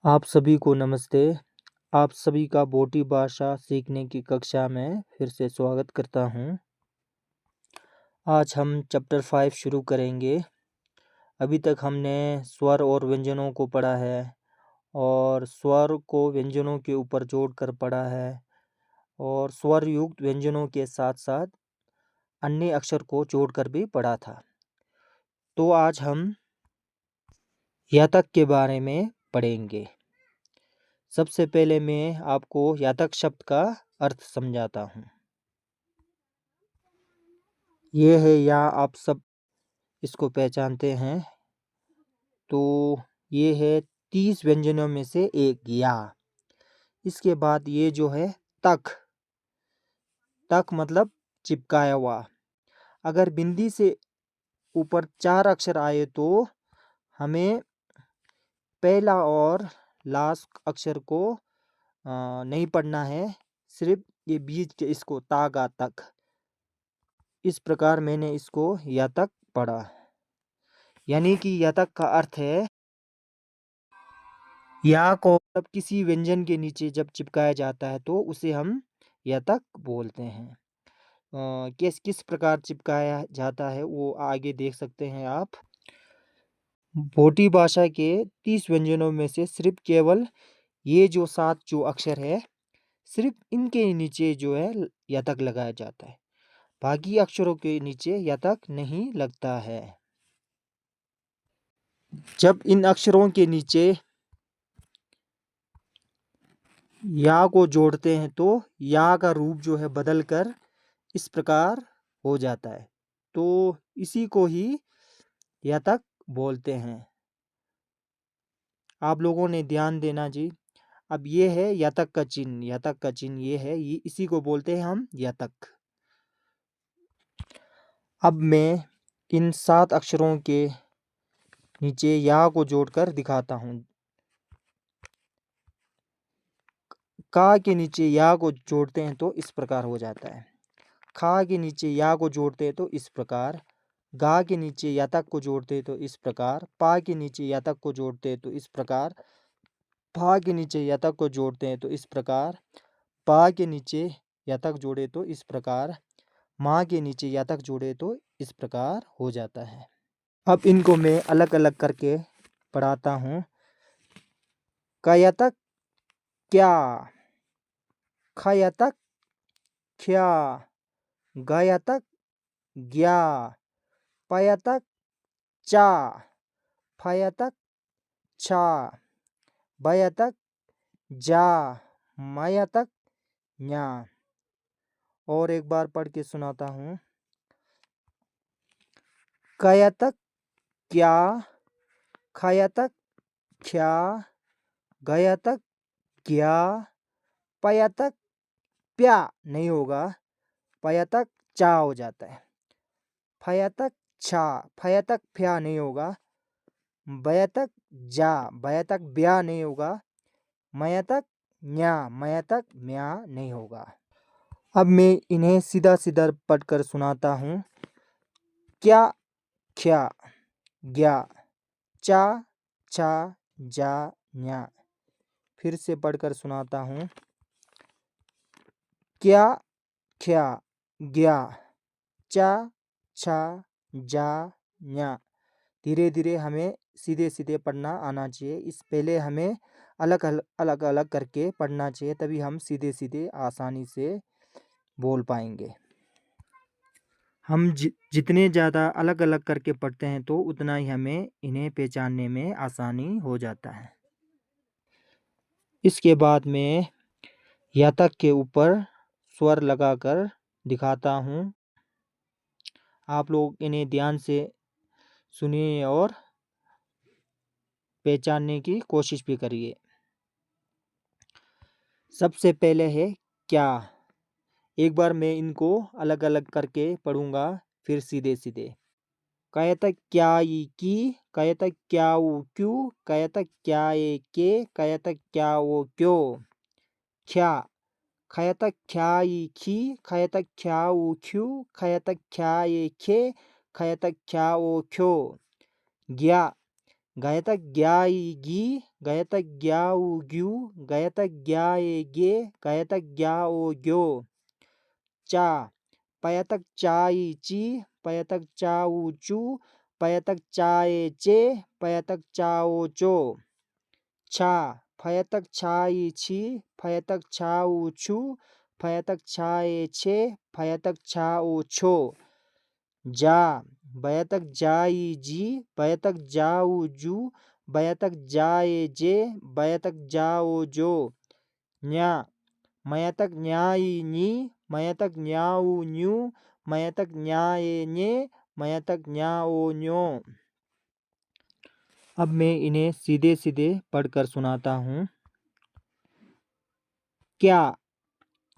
आप सभी को नमस्ते। आप सभी का बोटी भाषा सीखने की कक्षा में फिर से स्वागत करता हूँ। आज हम चैप्टर 5 शुरू करेंगे। अभी तक हमने स्वर और व्यंजनों को पढ़ा है और स्वर को व्यंजनों के ऊपर जोड़कर पढ़ा है और स्वर युक्त व्यंजनों के साथ साथ अन्य अक्षर को जोड़कर भी पढ़ा था। तो आज हम यातक के बारे में पढ़ेंगे। सबसे पहले मैं आपको यातक शब्द का अर्थ समझाता हूँ। ये है या आप सब इसको पहचानते हैं। तो ये है 30 व्यंजनों में से एक या। इसके बाद ये जो है तक मतलब चिपकाया हुआ। अगर बिंदी से ऊपर 4 अक्षर आए तो हमें पहला और लास्ट अक्षर को नहीं पढ़ना है, सिर्फ ये बीच के इसको तागा तक। इस प्रकार मैंने इसको या तक पढ़ा। यानी कि या तक का अर्थ है या को जब किसी व्यंजन के नीचे जब चिपकाया जाता है तो उसे हम या तक बोलते हैं। किस प्रकार चिपकाया जाता है वो आगे देख सकते हैं आप। बोटी भाषा के 30 व्यंजनों में से सिर्फ केवल ये जो 7 जो अक्षर है, सिर्फ इनके नीचे जो है या तक लगाया जाता है। बाकी अक्षरों के नीचे या तक नहीं लगता है। जब इन अक्षरों के नीचे या को जोड़ते हैं तो या का रूप जो है बदल कर इस प्रकार हो जाता है। तो इसी को ही या तक बोलते हैं। आप लोगों ने ध्यान देना जी। अब ये है या तक का चिन्ह, या तक का चिन्ह ये है, ये इसी को बोलते हैं हम या तक। अब मैं इन 7 अक्षरों के नीचे या को जोड़कर दिखाता हूँ। का के नीचे या को जोड़ते हैं तो इस प्रकार हो जाता है। खा के नीचे या को जोड़ते हैं तो इस प्रकार। गा के नीचे या तक को जोड़ते हैं तो इस प्रकार। पा के नीचे या तक को जोड़ते हैं तो इस प्रकार। फा के नीचे या तक को जोड़ते हैं तो इस प्रकार। पा के नीचे या तक जोड़े तो इस प्रकार। माँ के नीचे या तक जोड़े तो इस प्रकार हो जाता है। अब इनको मैं अलग अलग करके पढ़ाता हूँ। या तक क्या, या तक क्या, या तक ग्या, या तक चा, या तक छा, या तक जा, माया तक न्या। और एक बार पढ़ के सुनाता हूँ। या तक क्या, या तक क्या, गया तक क्या, पया तक प्या नहीं होगा, पया तक चा हो जाता है। फया तक छा, फया तक फ्या नहीं होगा। बया तक जा, बया तक ब्या नहीं होगा। मया तक न्या, मया तक म्या नहीं होगा। अब मैं इन्हें सीधा सीधा पढ़कर सुनाता हूँ। क्या, ख्या, ग्या, चा, छा, जा, न्या। फिर से पढ़कर सुनाता हूँ। क्या, ख्या, ग्या, चा, छा, जा, न्या। धीरे धीरे हमें सीधे सीधे पढ़ना आना चाहिए। इस पहले हमें अलग अलग अलग करके पढ़ना चाहिए, तभी हम सीधे सीधे आसानी से बोल पाएंगे। हम जितने ज़्यादा अलग अलग करके पढ़ते हैं तो उतना ही हमें इन्हें पहचानने में आसानी हो जाता है। इसके बाद में या तक के ऊपर स्वर लगाकर दिखाता हूँ। आप लोग इन्हें ध्यान से सुनिए और पहचानने की कोशिश भी करिए। सबसे पहले है क्या। एक बार मैं इनको अलग अलग करके पढ़ूंगा, फिर सीधे सीधे। कया तक क्या ये की, कया तक क्या वो क्यों, कया तक क्या ये के, कया तक क्या वो क्यों। ख्या, खया तक क्या ये खी, खया तक क्या वो क्यों, खया तक क्या ये खे, खया तक क्या वो क्यों। ग्या, गयतक ग्याई गी, गयतक ग्याऊ ग्यू, गयतक ग्याए गे, गयतक ग्याओ ग्यो। चा, पयतक चाई ची, पयतक चाऊ चू, पयतक चाए चे, पयतक चाओ चो। छा, फयतक छाई छी, फयतक छाऊ छू, फयतक छाए छे, फयतक छाओ छो। जा, बयतक जाई जी, बयतक जाऊ जू, बयतक जाए जे, बयतक जाओ जो। न्या, मयतक न्याई नी, मयतक न्याऊ न्यू, मयतक न्याए ने, मयतक न्याओ न्यो। अब मैं इन्हें सीधे सीधे पढ़कर सुनाता हूँ। क्या,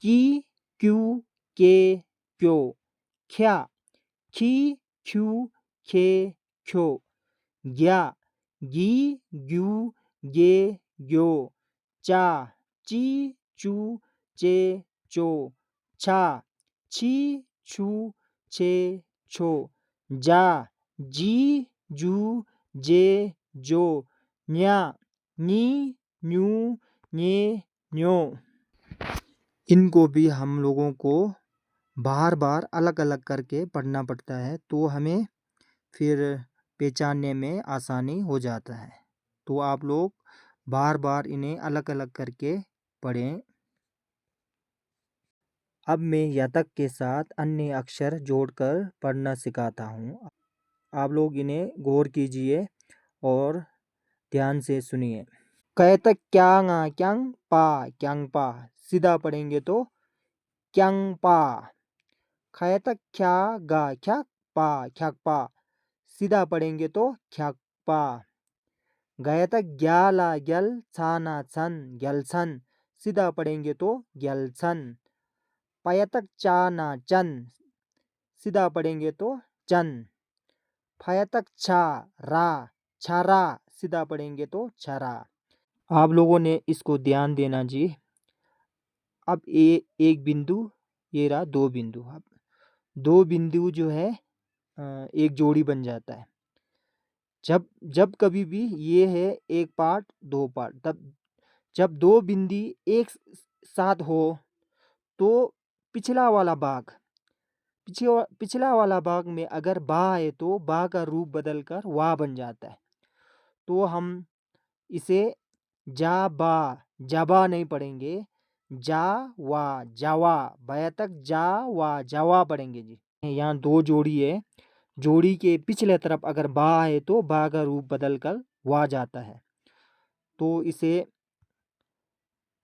की, क्यू, के, क्यो। ख्या, खी, ख्यू, खे, ख्यो। ग्या, गी, ग्यू, गे, ग्यो। चा, ची, चू, चे, चो। छा, छी, छू, छे, छो। जा, जी, जू, जे, जो। न्या, नी, न्यू, ने, न्यो। इनको भी हम लोगों को बार बार अलग अलग करके पढ़ना पड़ता है, तो हमें फिर पहचानने में आसानी हो जाता है। तो आप लोग बार बार इन्हें अलग अलग करके पढ़ें। अब मैं यतक के साथ अन्य अक्षर जोड़कर पढ़ना सिखाता हूँ। आप लोग इन्हें गौर कीजिए और ध्यान से सुनिए। कहतक क्यांगा क्यांग पा क्यांग पा, सीधा पढ़ेंगे तो क्यांग पा। खयतक ख्या गा ख्याक पा ख्याक पा, सीधा पढ़ेंगे तो ख्याक पा। गयतक ग्याला ग्यल छाना छन ग्यल छन, सीधा पढ़ेंगे तो ग्यल छन। पयतक चाना चन, सीधा पढ़ेंगे तो चन। फयतक छा रा छारा, सीधा पढ़ेंगे तो छारा। आप लोगों ने इसको ध्यान देना जी। अब एक बिंदु, ये रहा दो बिंदु। अब दो बिंदु जो है एक जोड़ी बन जाता है। जब जब कभी भी ये है एक पार्ट दो पार्ट, तब जब दो बिंदी एक साथ हो तो पिछला वाला भाग, पिछला वाला भाग में अगर बा है तो बा का रूप बदलकर वा बन जाता है। तो हम इसे जा बा जाबा नहीं पढ़ेंगे, जा वा जावा, बयतक जा वा जावा पढ़ेंगे जी। यहाँ दो जोड़ी है, जोड़ी के पिछले तरफ अगर बा है तो बा का रूप बदलकर वा जाता है। तो इसे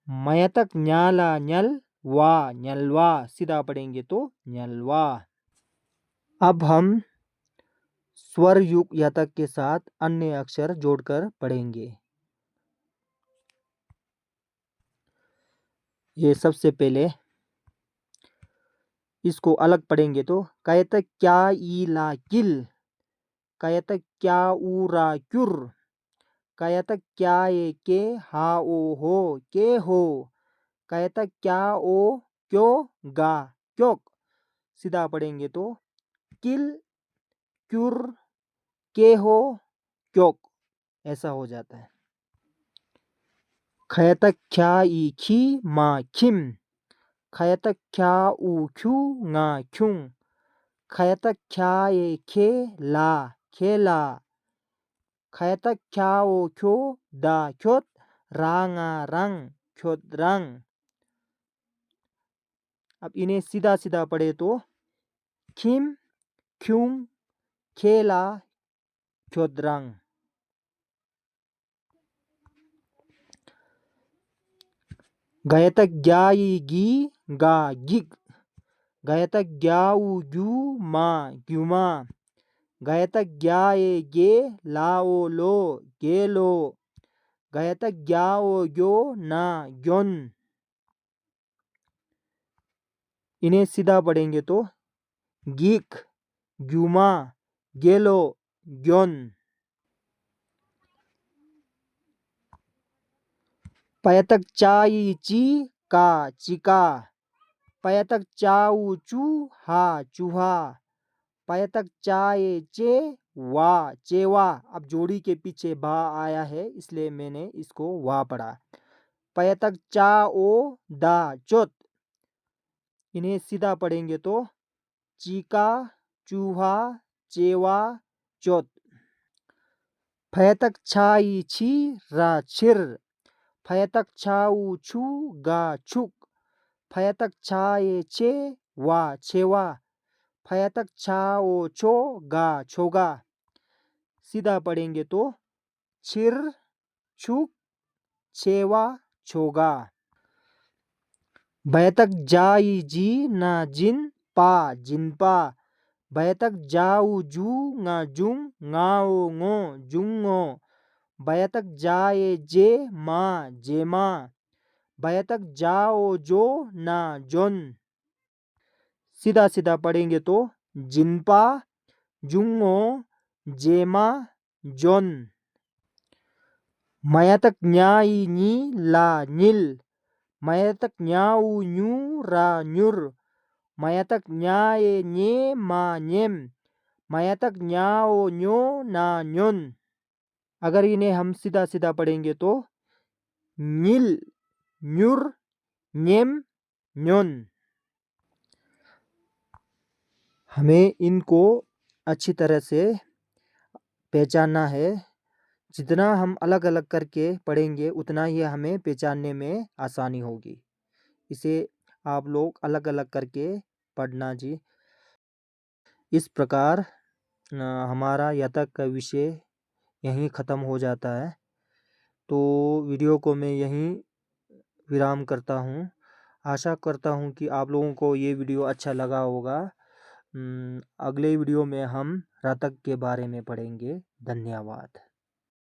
मयतक न्याला न्यल वा न्यलवा, सीधा पढ़ेंगे तो न्यलवा। अब हम स्वर युक्त यतक के साथ अन्य अक्षर जोड़कर पढ़ेंगे। ये सबसे पहले इसको अलग पढ़ेंगे तो कहतक क्या ई ला किल, कहतक क्या ऊ रा क्युर, कहतक क्या ए के हा ओ हो के हो, कहतक क्या ओ क्यो गा क्योक, सीधा पढ़ेंगे तो किल क्युर के हो क्योक, ऐसा हो जाता है। खयतक ख्या ई खी मा खिम, खयतक ख्या ऊ ख्यू ङा ख्युं, खयतक ख्या ए खे ला खेला, खयतक ख्या ओ ख्यो दा ख्योत, रांगा रंग ख्योत रंग। अब इन्हें सीधा सीधा पढ़े तो खिम ख्युं खेला ख्योत रंग। गयतक ग्याई गी गा गिग, गयतक ग्याऊ ग्यू मा ग्युमा, गयतक ग्याए गे लाओ लो गेलो, गयतक ग्याओ ग्यो ना ग्योन। इन्हें सीधा पढ़ेंगे तो गिक ग्युमा गेलो ग्योन। पयतक चाई ची का चिका, पयतक चाऊ चू हा चूहा, पयतक चाए चे वा, चेवा। अब जोड़ी के पीछे बा आया है इसलिए मैंने इसको वा पढ़ा। पयतक चा ओ दा चौथ। इन्हें सीधा पढ़ेंगे तो चीका, चूहा, चेवा, चौथ। फयतक छाई छी रा छिर। फयतक छाऊ छू गा छुक। फयतक छाए छे वा छेवा। फयतक छाओ छो गा छोगा। सीधा पढ़ेंगे तो छिर, छुक, छेवा, छोगा। भयतक जाई जी ना जिन पा जिनपा। भयतक जाऊ जू ना जुंग ngao ngो जुंगो। भयतक जाए जे मा जेमा। भयतक जाओ जो ना जोन। सीधा सीधा पढ़ेंगे तो जिनपा, जुंगो, जेमा, जोन। मयतक न्याई नी ला नील। मयतक न्याऊ न्यू रा न्युर। मयतक न्याए न्ये मा न्येम। मयतक न्याओ न्यो ना न्योन। अगर इन्हें हम सीधा सीधा पढ़ेंगे तो नील, न्युर, न्येम, न्योन। हमें इनको अच्छी तरह से पहचानना है। जितना हम अलग अलग करके पढ़ेंगे उतना ही हमें पहचानने में आसानी होगी। इसे आप लोग अलग अलग करके पढ़ना जी। इस प्रकार हमारा यतक का विषय यहीं ख़त्म हो जाता है। तो वीडियो को मैं यहीं विराम करता हूँ। आशा करता हूँ कि आप लोगों को ये वीडियो अच्छा लगा होगा। अगले वीडियो में हम रातक के बारे में पढ़ेंगे। धन्यवाद।